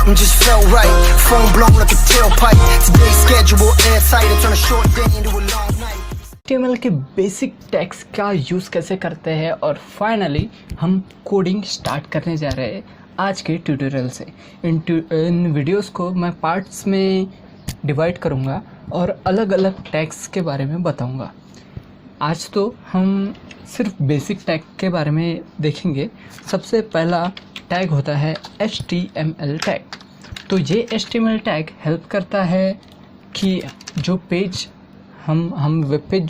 something just felt right. Phone blown like a tailpipe. Today's schedule airtight. It turn a short day into a long night. HTML के basic tags का use कैसे करते हैं और finally हम coding start करने जा रहे हैं आज के ट्यूटोरियल से। इन वीडियोस को मैं पार्ट्स में डिवाइड करूँगा और अलग अलग टैग्स के बारे में बताऊँगा। आज तो हम सिर्फ बेसिक टैग के बारे में देखेंगे। सबसे पहला टैग होता है HTML टैग। तो ये HTML टैग हेल्प करता है कि जो पेज हम वेब पेज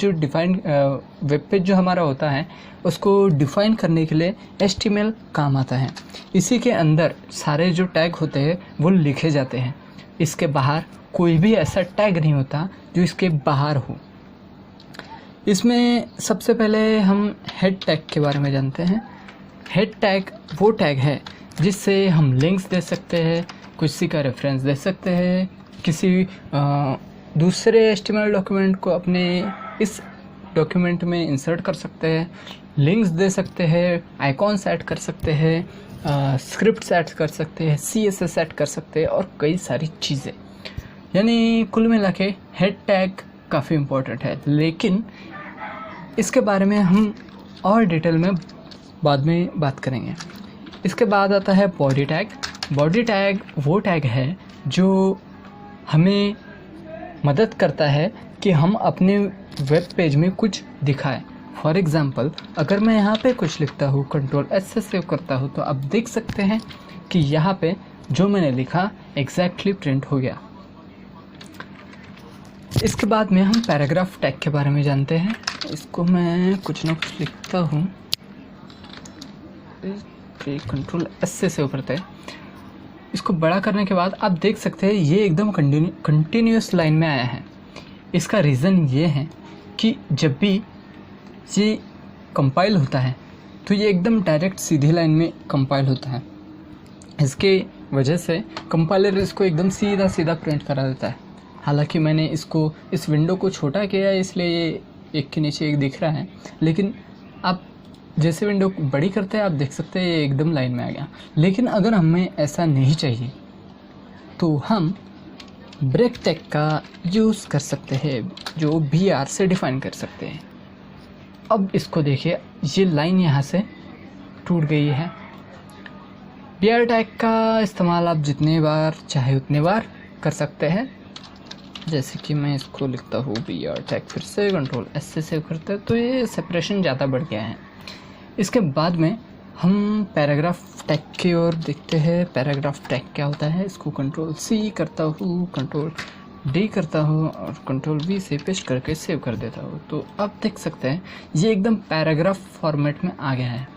जो हमारा होता है उसको डिफ़ाइन करने के लिए HTML काम आता है। इसी के अंदर सारे जो टैग होते हैं वो लिखे जाते हैं। इसके बाहर कोई भी ऐसा टैग नहीं होता जो इसके बाहर हो। इसमें सबसे पहले हम हेड टैग के बारे में जानते हैं। हेड टैग वो टैग है जिससे हम लिंक्स दे सकते हैं, किसी का रेफरेंस दे सकते हैं, किसी दूसरे HTML डॉक्यूमेंट को अपने इस डॉक्यूमेंट में इंसर्ट कर सकते हैं, लिंक्स दे सकते हैं, आइकॉन्स ऐड कर सकते हैं, स्क्रिप्ट्स ऐड कर सकते हैं, CSS ऐड कर सकते हैं और कई सारी चीज़ें। यानी कुल मिला के हेड टैग काफ़ी इम्पोर्टेंट है, लेकिन इसके बारे में हम और डिटेल में बाद में बात करेंगे। इसके बाद आता है बॉडी टैग। बॉडी टैग वो टैग है जो हमें मदद करता है कि हम अपने वेब पेज में कुछ दिखाएं। फॉर एग्ज़ाम्पल, अगर मैं यहाँ पे कुछ लिखता हूँ, Ctrl+S से सेव करता हूँ, तो आप देख सकते हैं कि यहाँ पे जो मैंने लिखा एग्जैक्टली प्रिंट हो गया। इसके बाद में हम पैराग्राफ टैग के बारे में जानते हैं। इसको मैं कुछ ना कुछ लिखता हूँ, Ctrl+S से सेव करते हैं। इसको बड़ा करने के बाद आप देख सकते हैं ये एकदम कंटिन्यूस लाइन में आया है। इसका रीज़न ये है कि जब भी ये कंपाइल होता है तो ये एकदम डायरेक्ट सीधी लाइन में कंपाइल होता है। इसके वजह से कंपाइलर इसको एकदम सीधा सीधा प्रिंट करा देता है। हालांकि मैंने इसको इस विंडो को छोटा किया है इसलिए ये एक के नीचे एक दिख रहा है, लेकिन आप जैसे विंडो बड़ी करते हैं आप देख सकते हैं ये एकदम लाइन में आ गया। लेकिन अगर हमें ऐसा नहीं चाहिए तो हम ब्रेक टैग का यूज़ कर सकते हैं, जो BR से डिफ़ाइन कर सकते हैं। अब इसको देखिए, ये लाइन यहाँ से टूट गई है। BR टैग का इस्तेमाल आप जितने बार चाहे उतने बार कर सकते हैं। जैसे कि मैं इसको लिखता हूँ BR टैग, फिर से Ctrl+S से सेव करते हैं, तो ये सेपरेशन ज़्यादा बढ़ गया है। इसके बाद में हम पैराग्राफ टैग की ओर देखते हैं। पैराग्राफ टैग क्या होता है? इसको Ctrl+C करता हूँ, Ctrl+D करता हूँ और Ctrl+V से पेस्ट करके सेव कर देता हूँ। तो आप देख सकते हैं ये एकदम पैराग्राफ फॉर्मेट में आ गया है।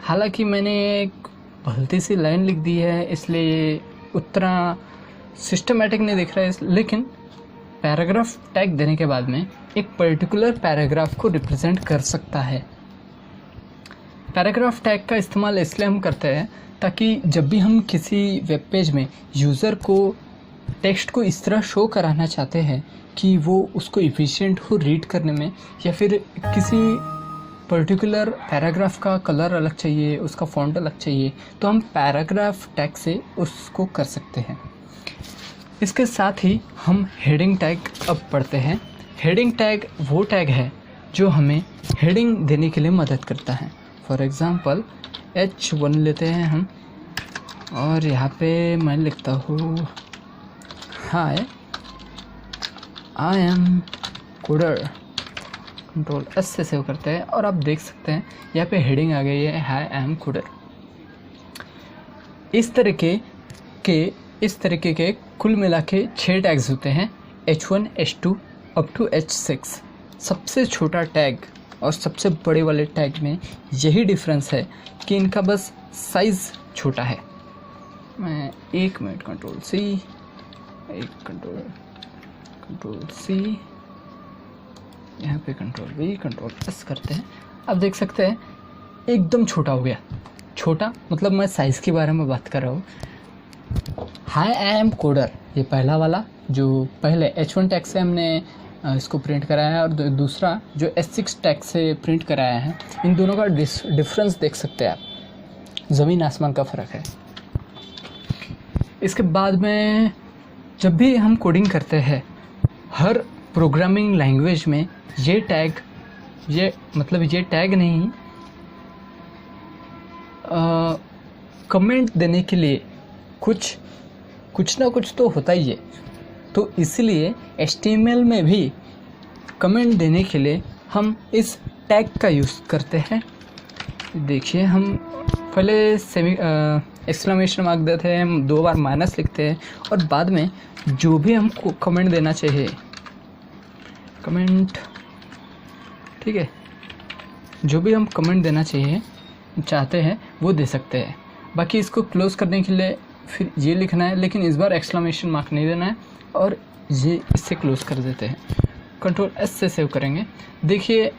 हालांकि मैंने एक भलती सी लाइन लिख दी है इसलिए उतना सिस्टमेटिक नहीं दिख रहा है, लेकिन पैराग्राफ टैग देने के बाद में एक पर्टिकुलर पैराग्राफ को रिप्रेजेंट कर सकता है। पैराग्राफ टैग का इस्तेमाल इसलिए हम करते हैं ताकि जब भी हम किसी वेब पेज में यूज़र को टेक्स्ट को इस तरह शो कराना चाहते हैं कि वो उसको इफ़िशिएंट हो रीड करने में, या फिर किसी पर्टिकुलर पैराग्राफ का कलर अलग चाहिए, उसका फ़ॉन्ट अलग चाहिए, तो हम पैराग्राफ टैग से उसको कर सकते हैं। इसके साथ ही हम हेडिंग टैग अब पढ़ते हैं। हेडिंग टैग वो टैग है जो हमें हेडिंग देने के लिए मदद करता है। फॉर एग्ज़ाम्पल H1 लेते हैं हम और यहाँ पे मैं लिखता हूँ हाय आई एम कोडर। Ctrl+S से सेव करते हैं और आप देख सकते हैं यहाँ पे हेडिंग आ गई है, हाय आई एम कोडर। इस तरीके के कुल मिला के 6 टैग्स होते हैं, H1 H2 up to H6। सबसे छोटा टैग और सबसे बड़े वाले टैग में यही डिफरेंस है कि इनका बस साइज़ छोटा है। मैं 1 मिनट Ctrl+C, Ctrl+C, यहाँ पे Ctrl+V, Ctrl+S करते हैं। अब देख सकते हैं एकदम छोटा हो गया। छोटा मतलब मैं साइज़ के बारे में बात कर रहा हूँ। हाय आई एम कोडर, ये पहला वाला जो पहले H1 टैग से हमने इसको प्रिंट कराया है और दूसरा जो S6 टैग से प्रिंट कराया है, इन दोनों का डिफरेंस देख सकते हैं आप। ज़मीन आसमान का फ़र्क है। इसके बाद में जब भी हम कोडिंग करते हैं, हर प्रोग्रामिंग लैंग्वेज में ये टैग नहीं, कमेंट देने के लिए कुछ ना कुछ तो होता ही है। तो इसलिए HTML में भी कमेंट देने के लिए हम इस टैग का यूज़ करते हैं। देखिए, हम पहले एक्सक्लेमेशन मार्क देते हैं, हम 2 बार माइनस लिखते हैं और बाद में जो भी हमको कमेंट देना चाहिए, कमेंट, ठीक है, जो भी हम कमेंट देना चाहते हैं वो दे सकते हैं। बाकी इसको क्लोज़ करने के लिए फिर ये लिखना है, लेकिन इस बार एक्सक्लेमेशन मार्क नहीं देना है और ये इससे क्लोज़ कर देते हैं। कंट्रोल S से सेव करेंगे। देखिए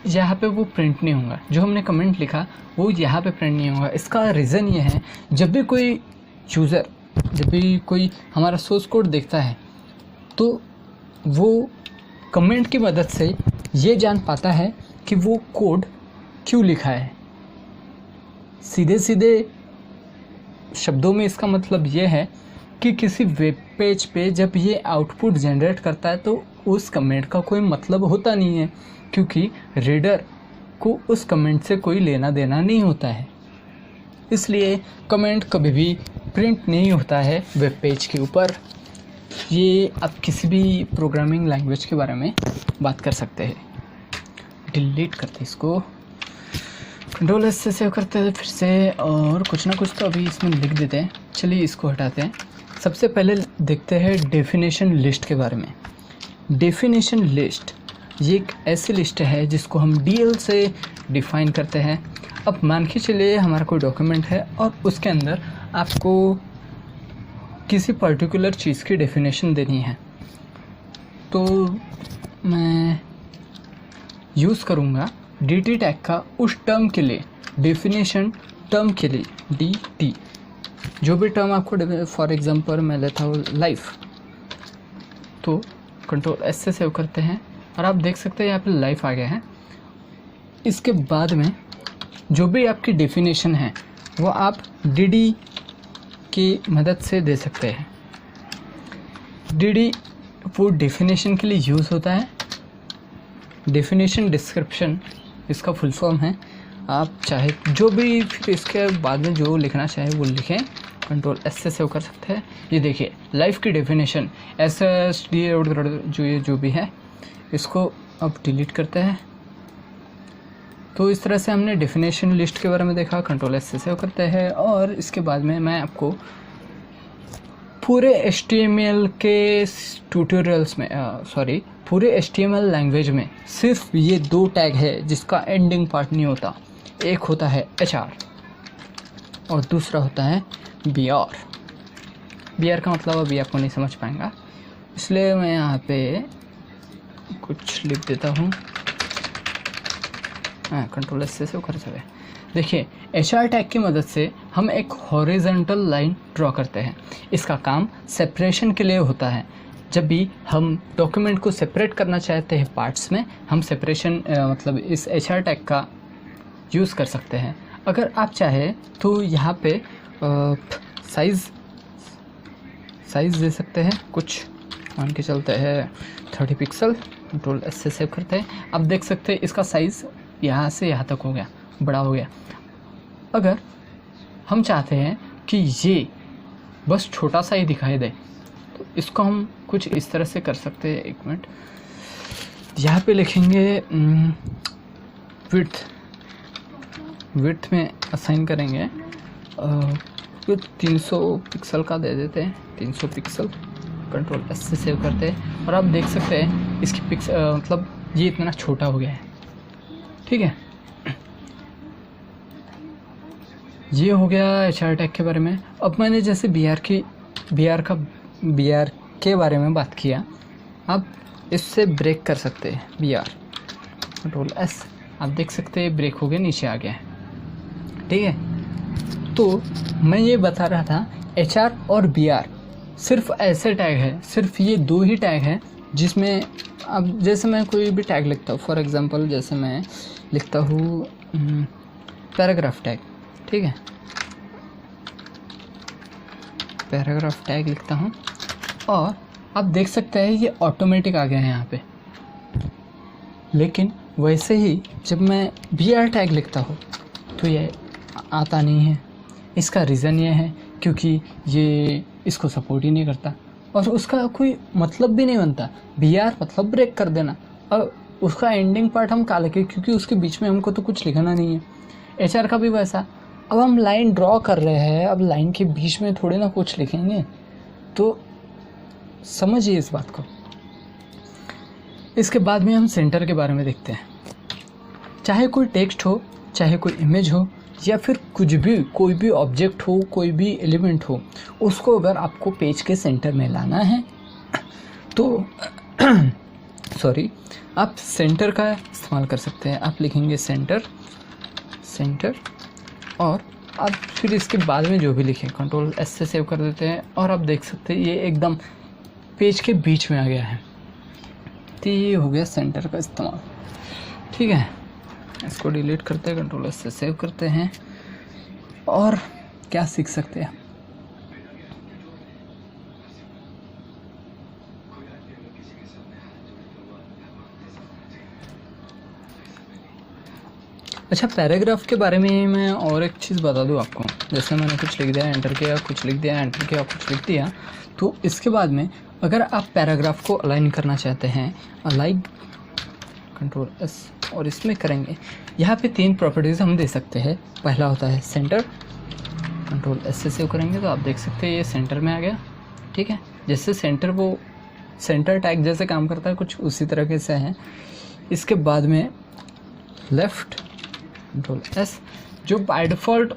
यहाँ पे वो प्रिंट नहीं होगा, जो हमने कमेंट लिखा वो यहाँ पे प्रिंट नहीं होगा। इसका रीज़न ये है, जब भी कोई हमारा सोर्स कोड देखता है तो वो कमेंट की मदद से ये जान पाता है कि वो कोड क्यों लिखा है। सीधे शब्दों में इसका मतलब ये है कि किसी वेब पेज पे जब ये आउटपुट जनरेट करता है तो उस कमेंट का कोई मतलब होता नहीं है, क्योंकि रीडर को उस कमेंट से कोई लेना देना नहीं होता है। इसलिए कमेंट कभी भी प्रिंट नहीं होता है वेब पेज के ऊपर। ये आप किसी भी प्रोग्रामिंग लैंग्वेज के बारे में बात कर सकते हैं। डिलीट करते इसको, कंट्रोल S से सेव करते हैं फिर से, और कुछ ना कुछ तो अभी इसमें लिख देते हैं। चलिए इसको हटाते हैं। सबसे पहले देखते हैं डेफिनेशन लिस्ट के बारे में। डेफिनेशन लिस्ट ये एक ऐसी लिस्ट है जिसको हम DL से डिफ़ाइन करते हैं। अब मान के चलिए हमारा कोई डॉक्यूमेंट है और उसके अंदर आपको किसी पर्टिकुलर चीज़ की डेफिनेशन देनी है, तो मैं यूज़ करूँगा DT टैग का उस टर्म के लिए, डेफिनेशन टर्म के लिए DT। जो भी टर्म आपको, फॉर एग्जांपल मैं लेता हूँ लाइफ, तो कंट्रोल S से सेव करते हैं और आप देख सकते हैं यहाँ पे लाइफ आ गया है। इसके बाद में जो भी आपकी डेफिनेशन है वो आप DD की मदद से दे सकते हैं। DD वो डेफिनेशन के लिए यूज़ होता है। डेफिनेशन डिस्क्रिप्शन इसका फुल फॉर्म है। आप चाहे जो भी फिर इसके बाद में जो लिखना चाहे वो लिखें, कंट्रोल S से सेव कर सकते हैं। ये देखिए लाइफ की डेफिनेशन जो भी है, इसको अब डिलीट करते हैं। तो इस तरह से हमने डेफिनेशन लिस्ट के बारे में देखा। कंट्रोल S से सेव करते हैं और इसके बाद में मैं आपको पूरे HTML के ट्यूटोरियल्स में पूरे HTML लैंग्वेज में सिर्फ ये 2 टैग है जिसका एंडिंग पार्ट नहीं होता। एक होता है HR और दूसरा होता है BR। BR का मतलब अभी आपको नहीं समझ पाएंगा, इसलिए मैं यहाँ पे कुछ लिख देता हूँ। कंट्रोल S से सेव कर सकते हैं। देखिए HR टैग की मदद से हम एक हॉरिजॉन्टल लाइन ड्रॉ करते हैं। इसका काम सेपरेशन के लिए होता है। जब भी हम डॉक्यूमेंट को सेपरेट करना चाहते हैं पार्ट्स में, हम सेपरेशन मतलब इस HR टैग का यूज़ कर सकते हैं। अगर आप चाहें तो यहाँ पे साइज़ दे सकते हैं, कुछ मान के चलते हैं 30 पिक्सल। कंट्रोल S से सेव करते हैं। आप देख सकते हैं इसका साइज़ यहाँ से यहाँ तक हो गया, बड़ा हो गया। अगर हम चाहते हैं कि ये बस छोटा सा ही दिखाई दे तो इसको हम कुछ इस तरह से कर सकते हैं। एक मिनट, यहाँ पे लिखेंगे विड्थ में असाइन करेंगे, 300 पिक्सल का दे देते हैं, 300 पिक्सल। कंट्रोल S से सेव करते हैं और आप देख सकते हैं इसकी मतलब ये इतना छोटा हो गया है। ठीक है, ये हो गया HR टैग के बारे में। अब मैंने जैसे BR के बारे में बात किया, आप इससे ब्रेक कर सकते हैं। BR कंट्रोल S, आप देख सकते हैं ब्रेक हो गया, नीचे आ गया है। ठीक है, तो मैं ये बता रहा था HR और BR सिर्फ ऐसे टैग है, सिर्फ ये 2 ही टैग हैं जिसमें अब जैसे मैं कोई भी टैग लिखता हूँ, फॉर एग्जांपल जैसे मैं लिखता हूँ पैराग्राफ टैग। ठीक है, पैराग्राफ टैग लिखता हूँ और आप देख सकते हैं ये ऑटोमेटिक आ गया है यहाँ पे। लेकिन वैसे ही जब मैं BR टैग लिखता हूँ तो ये आता नहीं है। इसका रीज़न ये है क्योंकि ये इसको सपोर्ट ही नहीं करता और उसका कोई मतलब भी नहीं बनता। BR मतलब ब्रेक कर देना और उसका एंडिंग पार्ट हम काले के, क्योंकि उसके बीच में हमको तो कुछ लिखना नहीं है। HR का भी वैसा। अब हम लाइन ड्रॉ कर रहे हैं, अब लाइन के बीच में थोड़े ना कुछ लिखेंगे, तो समझिए इस बात को। इसके बाद में हम सेंटर के बारे में देखते हैं। चाहे कोई टेक्स्ट हो, चाहे कोई इमेज हो, या फिर कुछ भी, कोई भी ऑब्जेक्ट हो, कोई भी एलिमेंट हो, उसको अगर आपको पेज के सेंटर में लाना है तो सॉरी, आप सेंटर का इस्तेमाल कर सकते हैं। आप लिखेंगे सेंटर और आप फिर इसके बाद में जो भी लिखें Ctrl+S से सेव कर देते हैं और आप देख सकते हैं ये एकदम पेज के बीच में आ गया है। तो ये हो गया सेंटर का इस्तेमाल। ठीक है, इसको डिलीट करते हैं, Ctrl+S से सेव करते हैं। और क्या सीख सकते हैं, अच्छा पैराग्राफ के बारे में मैं और एक चीज़ बता दूं आपको। जैसे मैंने कुछ लिख दिया, एंटर किया, कुछ लिख दिया, एंटर किया, कुछ लिख दिया, तो इसके बाद में अगर आप पैराग्राफ को अलाइन करना चाहते हैं, अलाइन Ctrl+S और इसमें करेंगे, यहाँ पे 3 प्रॉपर्टीज़ हम दे सकते हैं। पहला होता है सेंटर, Ctrl+S से सेव करेंगे तो आप देख सकते हैं ये सेंटर में आ गया। ठीक है, जैसे सेंटर वो सेंटर टैग जैसे काम करता है, कुछ उसी तरीके से है। इसके बाद में लेफ़्ट Ctrl+S, जो बाय डिफ़ॉल्ट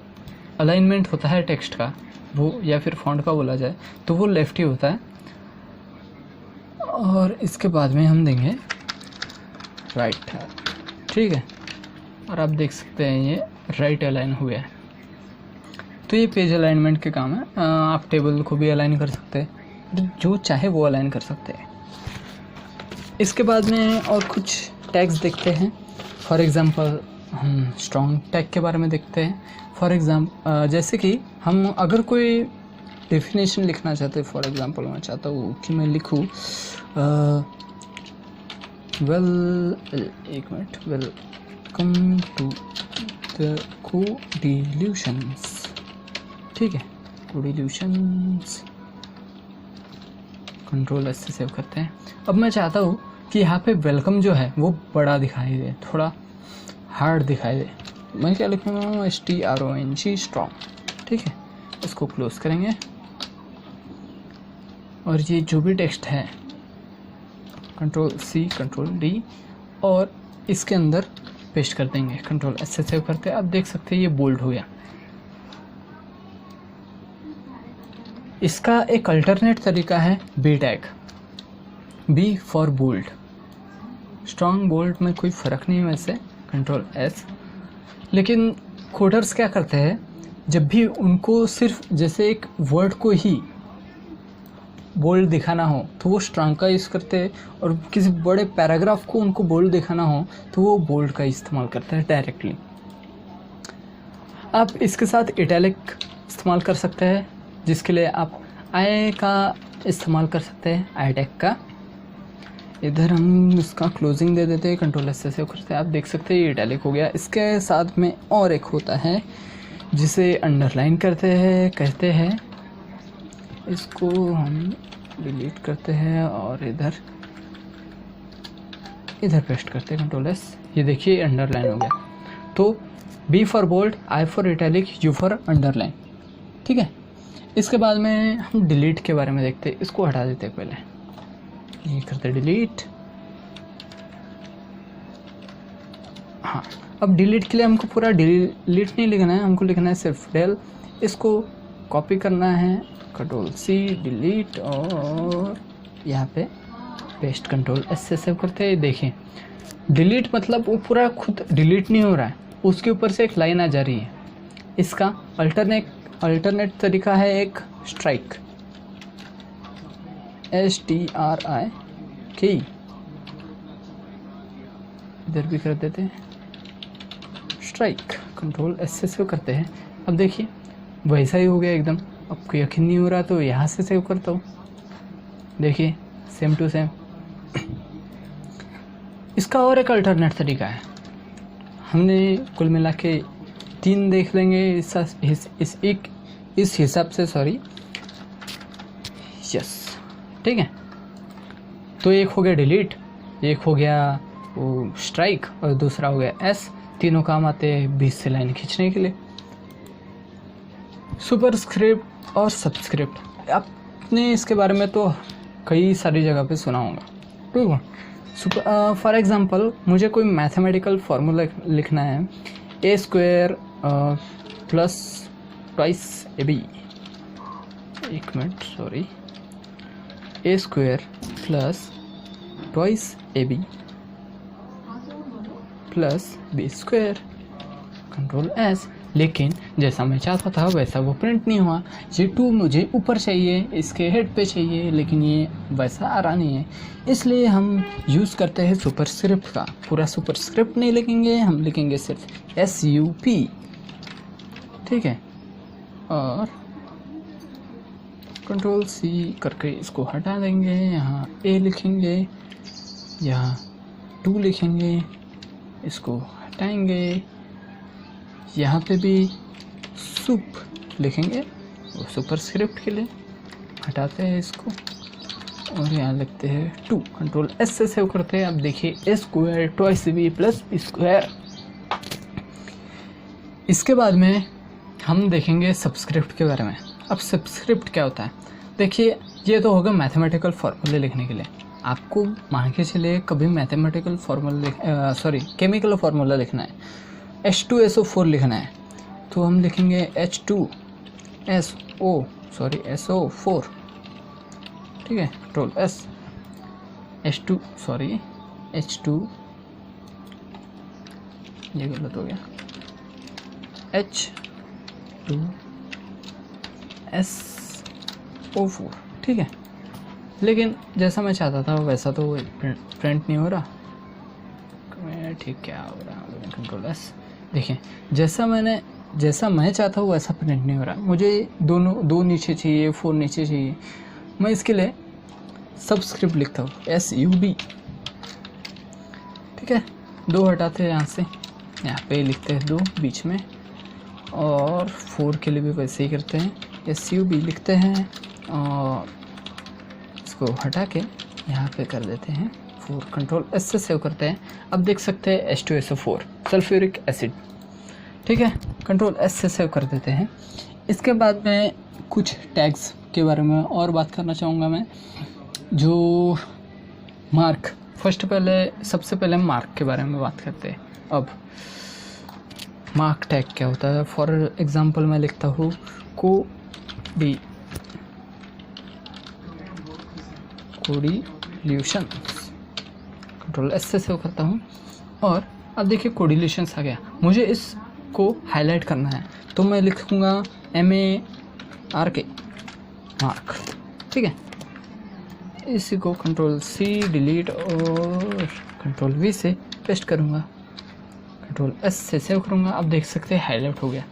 अलाइनमेंट होता है टेक्स्ट का वो, या फिर फॉन्ट का बोला जाए तो वो लेफ़्ट ही होता है। और इसके बाद में हम देंगे राइट। ठीक है, और आप देख सकते हैं ये राइट अलाइन हुआ है। तो ये पेज अलाइनमेंट के काम है। आप टेबल को भी अलाइन कर सकते हैं, जो चाहे वो अलाइन कर सकते हैं। इसके बाद में और कुछ टैग्स देखते हैं। फॉर एग्ज़ाम्पल हम स्ट्रॉन्ग टैग के बारे में देखते हैं। फॉर एग्ज़ाम्पल जैसे कि हम अगर कोई डेफिनेशन लिखना चाहते हैं, फॉर एग्ज़ाम्पल मैं चाहता हूँ कि मैं लिखूँ वेलकम टू द कोडिल्यूशंस। ठीक है, कोडिल्यूशंस, Ctrl+S से सेव करते हैं। अब मैं चाहता हूँ कि यहाँ पे वेलकम जो है वो बड़ा दिखाई दे, थोड़ा हार्ड दिखाई दे। मैं क्या लिखूँगा, STRONG स्ट्रॉन्ग। ठीक है, इसको क्लोज करेंगे और ये जो भी टेक्स्ट है Ctrl+C Ctrl+D और इसके अंदर पेस्ट कर देंगे। Ctrl+S से सेव करते हैं। आप देख सकते हैं ये बोल्ड हो गया। इसका एक अल्टरनेट तरीका है B tag, B for bold. Strong bold में कोई फ़र्क नहीं है वैसे, Ctrl+S। लेकिन कोडर्स क्या करते हैं, जब भी उनको सिर्फ जैसे एक वर्ड को ही बोल्ड दिखाना हो तो वो स्ट्रॉन्ग का यूज़ करते हैं, और किसी बड़े पैराग्राफ को उनको बोल्ड दिखाना हो तो वो बोल्ड का इस्तेमाल करते हैं डायरेक्टली। आप इसके साथ इटैलिक इस्तेमाल कर सकते हैं, जिसके लिए आप आई का इस्तेमाल कर सकते हैं, आई टैग का। इधर हम इसका क्लोजिंग दे देते हैं, Ctrl+S से सेव करते हैं। आप देख सकते हैं ये इटैलिक हो गया। इसके साथ में और एक होता है जिसे अंडरलाइन कहते हैं। इसको हम डिलीट करते हैं और इधर पेस्ट करते हैं, Ctrl+S। ये देखिए अंडरलाइन हो गया। तो B for bold, I for italic, U for underline. ठीक है, इसके बाद में हम डिलीट के बारे में देखते हैं। इसको हटा देते हैं पहले, ये करते डिलीट। हाँ, अब डिलीट के लिए हमको पूरा डिलीट नहीं लिखना है, हमको लिखना है सिर्फ डेल। इसको कॉपी करना है, Ctrl+C डिलीट और यहाँ पे पेस्ट, Ctrl+S से सेव करते हैं। देखिए डिलीट मतलब वो पूरा खुद डिलीट नहीं हो रहा है, उसके ऊपर से एक लाइन आ जा रही है। इसका अल्टरनेट तरीका है एक स्ट्राइक, STRIK। इधर भी कर देते हैं स्ट्राइक, Ctrl+S से सेव करते हैं। अब देखिए वैसा ही हो गया एकदम। आपको यकीन नहीं हो रहा तो यहाँ से सेव करता हूँ। देखिए सेम टू सेम। इसका और एक अल्टरनेट तरीका है, हमने कुल मिला के 3 देख लेंगे इस हिसाब से, सॉरी यस ठीक है। तो एक हो गया डिलीट, एक हो गया वो स्ट्राइक और दूसरा हो गया एस। तीनों काम आते हैं 20 से लाइन खींचने के लिए। सुपरस्क्रिप्ट और सबस्क्रिप्ट आपने इसके बारे में तो कई सारी जगह पे सुना होगा, ठीक है। फॉर एग्जांपल मुझे कोई मैथमेटिकल फार्मूला लिखना है, a square plus twice a b, एक minute sorry, a square plus twice a b plus b square, control S. लेकिन जैसा मैं चाहता था वैसा वो प्रिंट नहीं हुआ। ये 2 मुझे ऊपर चाहिए, इसके हेड पे चाहिए, लेकिन ये वैसा आ रहा नहीं है। इसलिए हम यूज़ करते हैं सुपरस्क्रिप्ट का। पूरा सुपरस्क्रिप्ट नहीं लिखेंगे, हम लिखेंगे सिर्फ SUP, ठीक है। और कंट्रोल C करके इसको हटा देंगे। यहाँ A लिखेंगे, यहाँ 2 लिखेंगे, इसको हटाएंगे। यहाँ पे भी सुप लिखेंगे, वो सुपरस्क्रिप्ट के लिए हटाते हैं इसको, और यहाँ लिखते हैं 2। कंट्रोल S से सेव करते हैं। अब देखिए a square twice b plus b square. इसके बाद में हम देखेंगे सबस्क्रिप्ट के बारे में। अब सबस्क्रिप्ट क्या होता है, देखिए ये तो होगा मैथमेटिकल फार्मूले लिखने के लिए। आपको मान के चलिए कभी मैथमेटिकल फार्मूला केमिकल फार्मूला लिखना है, H2SO4 लिखना है, तो हम लिखेंगे SO4, ठीक है। कंट्रोल S, H2 ये गलत हो गया, H2SO4, ठीक है। लेकिन जैसा मैं चाहता था वैसा तो प्रिंट नहीं हो रहा, ठीक क्या हो रहा है। कंट्रोल S, देखिए जैसा मैं चाहता हूँ वैसा प्रिंट नहीं हो रहा। मुझे 2 नीचे चाहिए, 4 नीचे चाहिए। मैं इसके लिए सबस्क्रिप्ट लिखता हूँ SUB, ठीक है। 2 हटाते हैं यहाँ से, यहाँ पे लिखते हैं 2 बीच में, और 4 के लिए भी वैसे ही करते हैं, SUB लिखते हैं और इसको हटा के यहाँ पे कर देते हैं 4। कंट्रोल S से सेव करते हैं। अब देख सकते हैं H2SO4 सल्फ्यूरिक एसिड, ठीक है। कंट्रोल S से सेव कर देते हैं। इसके बाद में कुछ टैग्स के बारे में और बात करना चाहूँगा मैं, जो मार्क, सबसे पहले मार्क के बारे में बात करते हैं। अब मार्क टैग क्या होता है, फॉर एग्जांपल मैं लिखता हूँ कोडिल्यूशन, कंट्रोल S से सेव करता हूँ। और अब देखिए कोडिल्यूशंस आ गया, मुझे इसको हाईलाइट करना है तो मैं लिखूँगा MARK, मार्क, ठीक है। इसी को कंट्रोल C डिलीट और कंट्रोल V से पेस्ट करूँगा, कंट्रोल S से सेव करूँगा। अब देख सकते हैं हाईलाइट हो गया।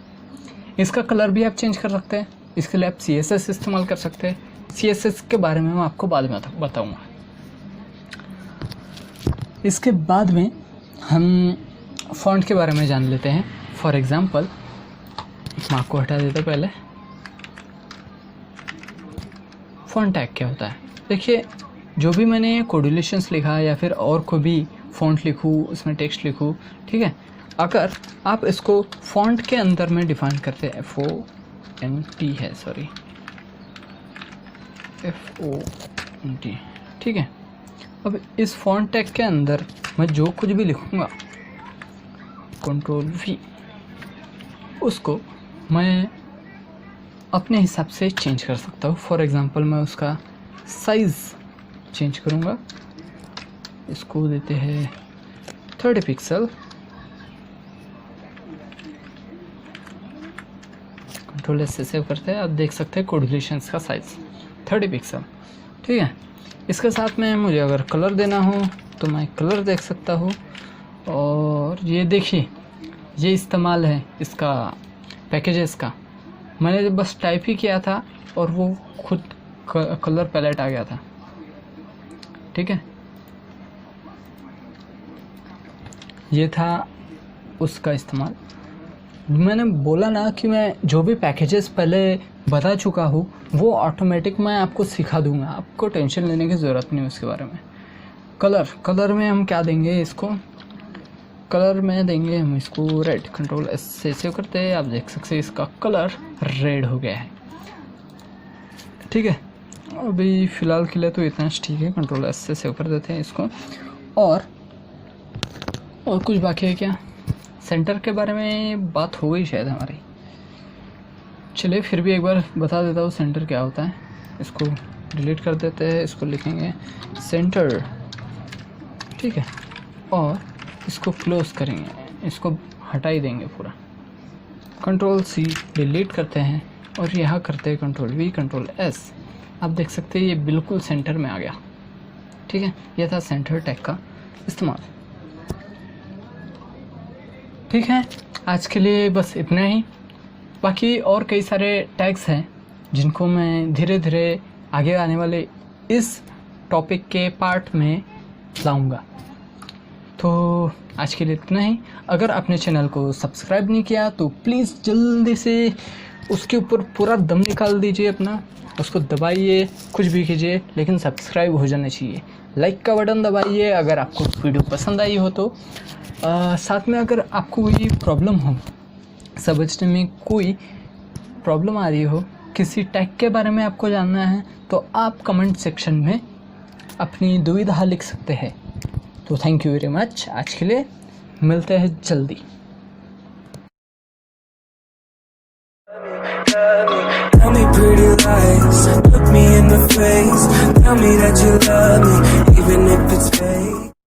इसका कलर भी आप चेंज कर सकते हैं, इसके लिए आप CSS इस्तेमाल कर सकते हैं। CSS के बारे में मैं आपको बाद में बताऊँगा। इसके बाद में हम फ़ॉन्ट के बारे में जान लेते हैं। फॉर एग्ज़ाम्पल मार्क को हटा देते पहले। फ़ॉन्ट टैग क्या होता है, देखिए जो भी मैंने कोडिलेशंस लिखा या फिर और कोई भी फ़ॉन्ट लिखूँ, उसमें टेक्स्ट लिखूँ, ठीक है। अगर आप इसको फ़ॉन्ट के अंदर में डिफ़ाइन करते हैं, FONT है, सॉरी FONT, ठीक है। अब इस फ़ॉन्ट टैग के अंदर मैं जो कुछ भी लिखूँगा, कंट्रोल V, उसको मैं अपने हिसाब से चेंज कर सकता हूँ। फॉर एग्ज़ाम्पल मैं उसका साइज़ चेंज करूँगा, इसको देते हैं 30 पिक्सल, कंट्रोल S से सेव करते हैं। अब देख सकते हैं कोडिलेशंस का साइज़ 30 पिक्सल, ठीक है। इसके साथ में मुझे अगर कलर देना हो तो मैं कलर देख सकता हूँ। और ये देखिए, ये इस्तेमाल है इसका पैकेजेस का, मैंने बस टाइप ही किया था और वो खुद कलर पैलेट आ गया था। ठीक है, ये था उसका इस्तेमाल। मैंने बोला ना कि मैं जो भी पैकेजेस पहले बता चुका हूँ वो ऑटोमेटिक मैं आपको सिखा दूंगा, आपको टेंशन लेने की ज़रूरत नहीं उसके बारे में। कलर में हम क्या देंगे इसको, कलर में देंगे हम इसको रेड। कंट्रोल एस से सेव करते हैं, आप देख सकते हैं इसका कलर रेड हो गया है। ठीक है, अभी फ़िलहाल के लिए तो इतना ठीक है। कंट्रोल एस से सेव कर देते हैं इसको। और कुछ बाकी है क्या? सेंटर के बारे में बात हो गई शायद हमारी। चलिए फिर भी एक बार बता देता हूँ सेंटर क्या होता है। इसको डिलीट कर देते हैं, इसको लिखेंगे सेंटर। ठीक है, और इसको क्लोज करेंगे, इसको हटा ही देंगे पूरा। कंट्रोल सी डिलीट करते हैं और यहाँ करते हैं कंट्रोल वी कंट्रोल एस। आप देख सकते हैं ये बिल्कुल सेंटर में आ गया। ठीक है, यह था सेंटर टैग का इस्तेमाल। ठीक है, आज के लिए बस इतना ही। बाकी और कई सारे टैग्स हैं जिनको मैं धीरे धीरे आगे आने वाले इस टॉपिक के पार्ट में लाऊंगा। तो आज के लिए इतना ही। अगर आपने चैनल को सब्सक्राइब नहीं किया तो प्लीज़ जल्दी से उसके ऊपर पूरा दम निकाल दीजिए अपना, उसको दबाइए, कुछ भी कीजिए, लेकिन सब्सक्राइब हो जाना चाहिए। लाइक का बटन दबाइए अगर आपको वीडियो पसंद आई हो तो। साथ में अगर आपको कोई प्रॉब्लम हो, समझने में कोई प्रॉब्लम आ रही हो, किसी टैग के बारे में आपको जानना है, तो आप कमेंट सेक्शन में अपनी दुविधा लिख सकते हैं। तो थैंक यू वेरी मच। आज के लिए मिलते हैं जल्दी। Tell me pretty lies, look me in the face, tell me that you love me.